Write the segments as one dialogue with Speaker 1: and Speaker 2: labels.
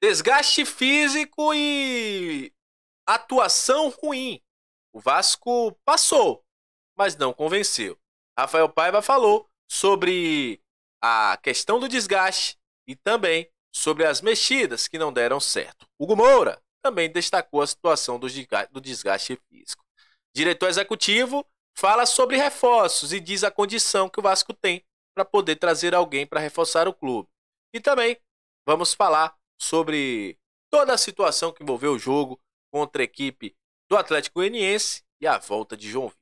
Speaker 1: Desgaste físico e atuação ruim. O Vasco passou, mas não convenceu. Rafael Paiva falou sobre a questão do desgaste e também sobre as mexidas que não deram certo. Hugo Moura também destacou a situação do desgaste físico. Diretor executivo fala sobre reforços e diz a condição que o Vasco tem para poder trazer alguém para reforçar o clube. E também vamos falar sobre toda a situação que envolveu o jogo contra a equipe do Atlético Goianiense e a volta de João Vitor.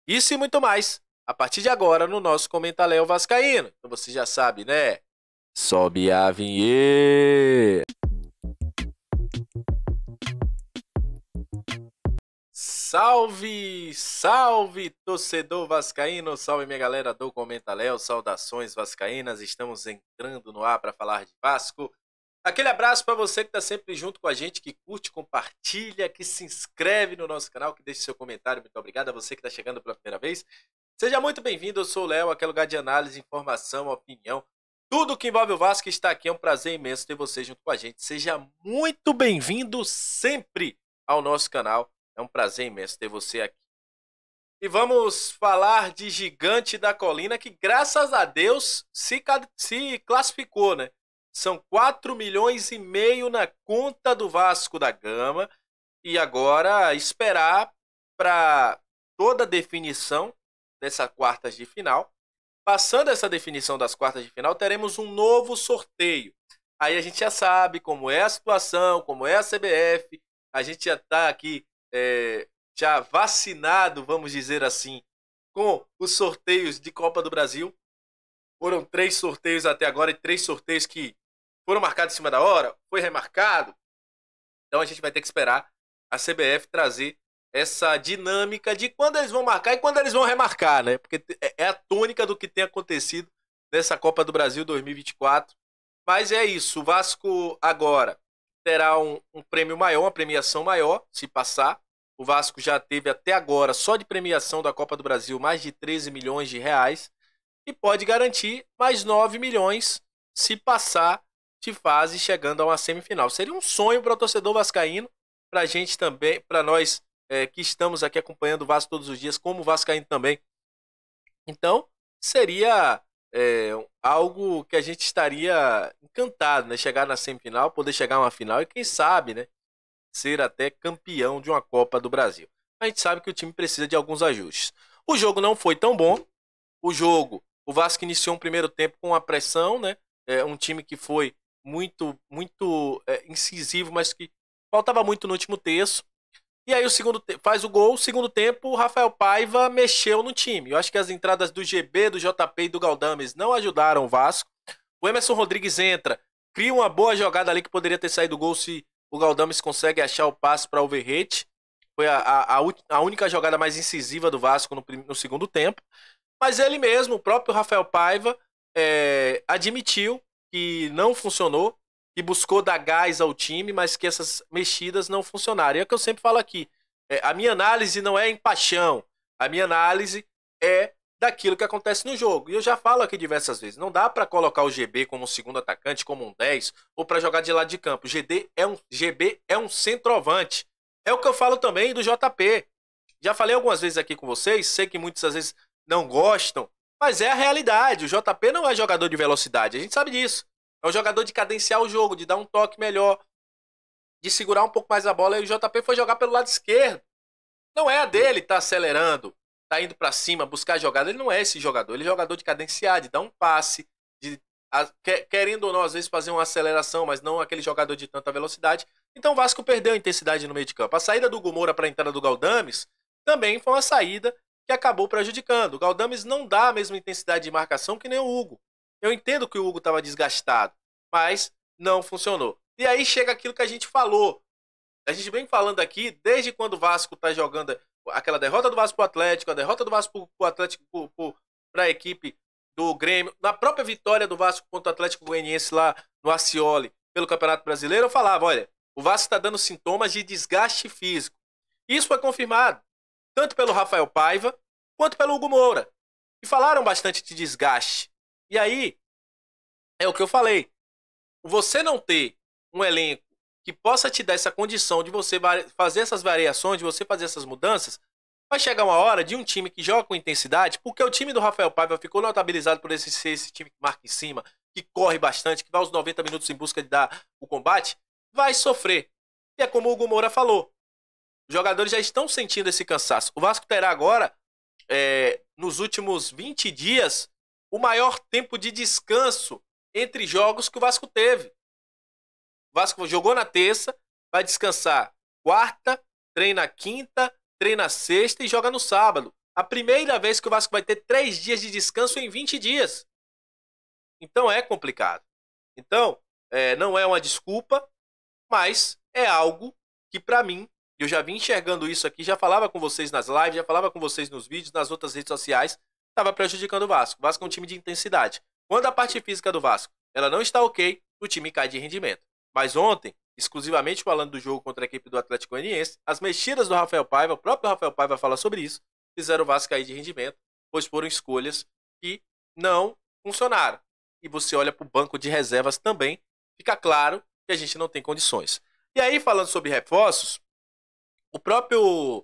Speaker 1: Isso e muito mais a partir de agora no nosso Comentaléu Vascaíno. Então você já sabe, né? Sobe a vinheta! Salve, salve, torcedor vascaíno, salve minha galera do Comentaléu, saudações vascaínas, estamos entrando no ar para falar de Vasco. Aquele abraço para você que está sempre junto com a gente, que curte, compartilha, que se inscreve no nosso canal, que deixa seu comentário. Muito obrigado a você que está chegando pela primeira vez. Seja muito bem-vindo, eu sou o Léo, aquele lugar de análise, informação, opinião. Tudo que envolve o Vasco está aqui, é um prazer imenso ter você junto com a gente. Seja muito bem-vindo sempre ao nosso canal, é um prazer imenso ter você aqui. E vamos falar de Gigante da Colina, que graças a Deus se classificou, né? São 4,5 milhões na conta do Vasco da Gama. E agora esperar para toda a definição dessa quartas de final. Passando essa definição das quartas de final, teremos um novo sorteio. Aí a gente já sabe como é a situação, como é a CBF. A gente já está aqui já vacinado, vamos dizer assim, com os sorteios de Copa do Brasil. Foram 3 sorteios até agora e 3 sorteios que foram marcados em cima da hora, foi remarcado. Então a gente vai ter que esperar a CBF trazer essa dinâmica de quando eles vão marcar e quando eles vão remarcar, né? Porque é a tônica do que tem acontecido nessa Copa do Brasil 2024. Mas é isso, o Vasco agora terá um prêmio maior, uma premiação maior, se passar. O Vasco já teve até agora, só de premiação da Copa do Brasil, mais de 13 milhões de reais. E pode garantir mais 9 milhões se passar de fase chegando a uma semifinal. Seria um sonho para o torcedor vascaíno, para a gente também, para nós que estamos aqui acompanhando o Vasco todos os dias, como vascaíno também. Então, seria algo que a gente estaria encantado, né? Chegar na semifinal, poder chegar a uma final e quem sabe, né? Ser até campeão de uma Copa do Brasil. A gente sabe que o time precisa de alguns ajustes. O jogo não foi tão bom. O Vasco iniciou um primeiro tempo com uma pressão, né? Um time que foi muito incisivo, mas que faltava muito no último terço. E aí faz o gol, segundo tempo, o Rafael Paiva mexeu no time. Eu acho que as entradas do GB, do JP e do Galdames não ajudaram o Vasco. O Emerson Rodrigues entra, cria uma boa jogada ali que poderia ter saído o gol se o Galdames consegue achar o passe para o Overrete. Foi a única jogada mais incisiva do Vasco no segundo tempo. Mas ele mesmo, o próprio Rafael Paiva, admitiu que não funcionou, que buscou dar gás ao time, mas que essas mexidas não funcionaram. E é o que eu sempre falo aqui. A minha análise não é em paixão. A minha análise é daquilo que acontece no jogo. E eu já falo aqui diversas vezes. Não dá para colocar o GB como um segundo atacante, como um 10, ou para jogar de lado de campo. GB é um centroavante. É o que eu falo também do JP. Já falei algumas vezes aqui com vocês, sei que muitas às vezes não gostam, mas é a realidade. O JP não é jogador de velocidade, a gente sabe disso. É um jogador de cadenciar o jogo, de dar um toque melhor, de segurar um pouco mais a bola. E o JP foi jogar pelo lado esquerdo. Não é a dele estar acelerando, tá indo para cima, buscar a jogada. Ele não é esse jogador. Ele é jogador de cadenciar, de dar um passe, querendo ou não, às vezes fazer uma aceleração, mas não aquele jogador de tanta velocidade. Então o Vasco perdeu a intensidade no meio de campo. A saída do Hugo Moura para a entrada do Galdames também foi uma saída que acabou prejudicando. O Galdames não dá a mesma intensidade de marcação que nem o Hugo. Eu entendo que o Hugo estava desgastado, mas não funcionou. E aí chega aquilo que a gente falou. A gente vem falando aqui desde quando o Vasco está jogando aquela derrota do Vasco para o Atlético, a derrota do Vasco para o Atlético, para a equipe do Grêmio, na própria vitória do Vasco contra o Atlético Goianiense lá no Ascioli pelo Campeonato Brasileiro, eu falava, olha, o Vasco está dando sintomas de desgaste físico. Isso foi confirmado, tanto pelo Rafael Paiva, quanto pelo Hugo Moura. E falaram bastante de desgaste. E aí, é o que eu falei. Você não ter um elenco que possa te dar essa condição de você fazer essas variações, de você fazer essas mudanças, vai chegar uma hora de um time que joga com intensidade, porque o time do Rafael Paiva ficou notabilizado por ser esse time que marca em cima, que corre bastante, que vai aos 90 minutos em busca de dar o combate, vai sofrer. E é como o Hugo Moura falou, os jogadores já estão sentindo esse cansaço. O Vasco terá agora, nos últimos 20 dias, o maior tempo de descanso entre jogos que o Vasco teve. O Vasco jogou na terça, vai descansar quarta, treina quinta, treina sexta e joga no sábado. A primeira vez que o Vasco vai ter 3 dias de descanso em 20 dias. Então é complicado. Então, não é uma desculpa, mas é algo que para mim, eu já vim enxergando isso aqui, já falava com vocês nas lives, já falava com vocês nos vídeos, nas outras redes sociais, estava prejudicando o Vasco. O Vasco é um time de intensidade. Quando a parte física do Vasco ela não está ok, o time cai de rendimento. Mas ontem, exclusivamente falando do jogo contra a equipe do Atlético Goianiense, as mexidas do Rafael Paiva, o próprio Rafael Paiva fala sobre isso, fizeram o Vasco cair de rendimento, pois foram escolhas que não funcionaram. E você olha para o banco de reservas também, fica claro que a gente não tem condições. E aí, falando sobre reforços, o próprio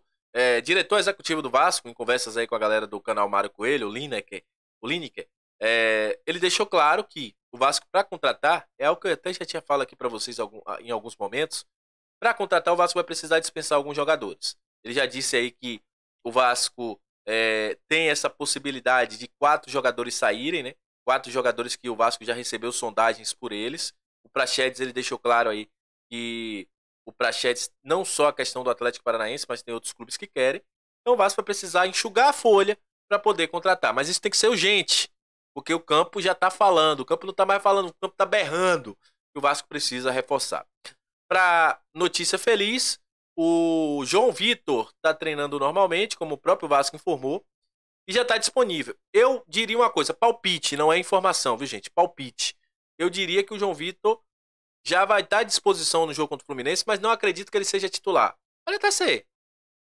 Speaker 1: diretor executivo do Vasco, em conversas aí com a galera do canal Mário Coelho, o Lineker, ele deixou claro que o Vasco, para contratar, é algo que eu até já tinha falado aqui para vocês em alguns momentos, para contratar o Vasco vai precisar dispensar alguns jogadores. Ele já disse aí que o Vasco tem essa possibilidade de 4 jogadores saírem, né? 4 jogadores que o Vasco já recebeu sondagens por eles. O Praxedes, ele deixou claro aí que o Praxedes, não só a questão do Atlético Paranaense, mas tem outros clubes que querem. Então o Vasco vai precisar enxugar a folha para poder contratar. Mas isso tem que ser urgente, porque o campo já está falando, o campo não está mais falando, o campo está berrando que o Vasco precisa reforçar. Para notícia feliz, o João Vitor está treinando normalmente, como o próprio Vasco informou, e já está disponível. Eu diria uma coisa, palpite, não é informação, viu gente? Palpite. Eu diria que o João Vitor já vai estar à disposição no jogo contra o Fluminense, mas não acredito que ele seja titular. Pode até ser,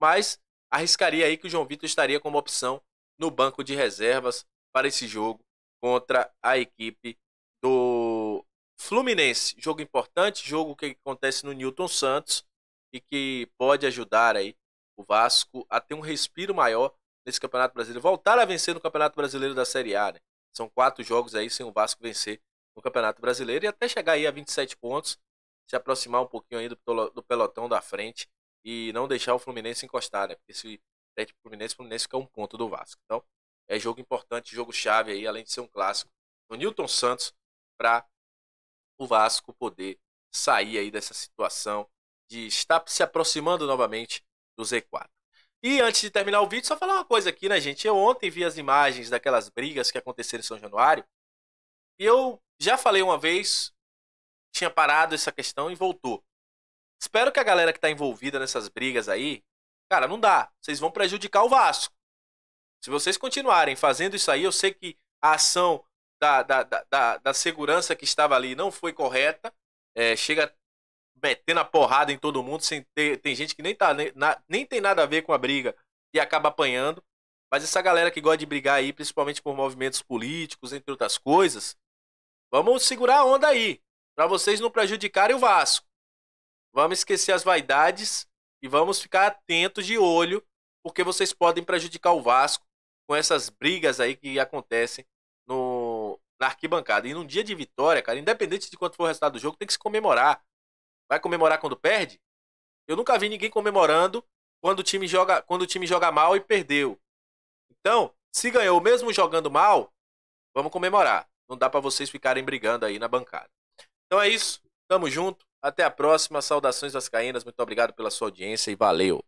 Speaker 1: mas arriscaria aí que o João Vitor estaria como opção no banco de reservas para esse jogo contra a equipe do Fluminense. Jogo importante, jogo que acontece no Newton Santos e que pode ajudar aí o Vasco a ter um respiro maior nesse Campeonato Brasileiro, voltar a vencer no Campeonato Brasileiro da Série A, né? São 4 jogos aí sem o Vasco vencer no Campeonato Brasileiro e até chegar aí a 27 pontos, se aproximar um pouquinho aí do pelotão da frente e não deixar o Fluminense encostar, né? Porque se perde o Fluminense fica 1 ponto do Vasco. Então, é jogo importante, jogo chave aí, além de ser um clássico, no Newton Santos, para o Vasco poder sair aí dessa situação de estar se aproximando novamente do Z4. E antes de terminar o vídeo, só falar uma coisa aqui, né, gente? Eu ontem vi as imagens daquelas brigas que aconteceram em São Januário e eu já falei uma vez, tinha parado essa questão e voltou. Espero que a galera que está envolvida nessas brigas aí, cara, não dá. Vocês vão prejudicar o Vasco. Se vocês continuarem fazendo isso aí, eu sei que a ação da segurança que estava ali não foi correta. Chega metendo a porrada em todo mundo, tem gente que nem tem nada a ver com a briga e acaba apanhando. Mas essa galera que gosta de brigar aí, principalmente por movimentos políticos, entre outras coisas, vamos segurar a onda aí, para vocês não prejudicarem o Vasco. Vamos esquecer as vaidades e vamos ficar atentos de olho, porque vocês podem prejudicar o Vasco com essas brigas aí que acontecem na arquibancada. E num dia de vitória, cara, independente de quanto for o resultado do jogo, tem que se comemorar. Vai comemorar quando perde? Eu nunca vi ninguém comemorando quando o time joga mal e perdeu. Então, se ganhou mesmo jogando mal, vamos comemorar. Não dá pra vocês ficarem brigando aí na bancada. Então é isso. Tamo junto. Até a próxima. Saudações vascaínas. Muito obrigado pela sua audiência e valeu.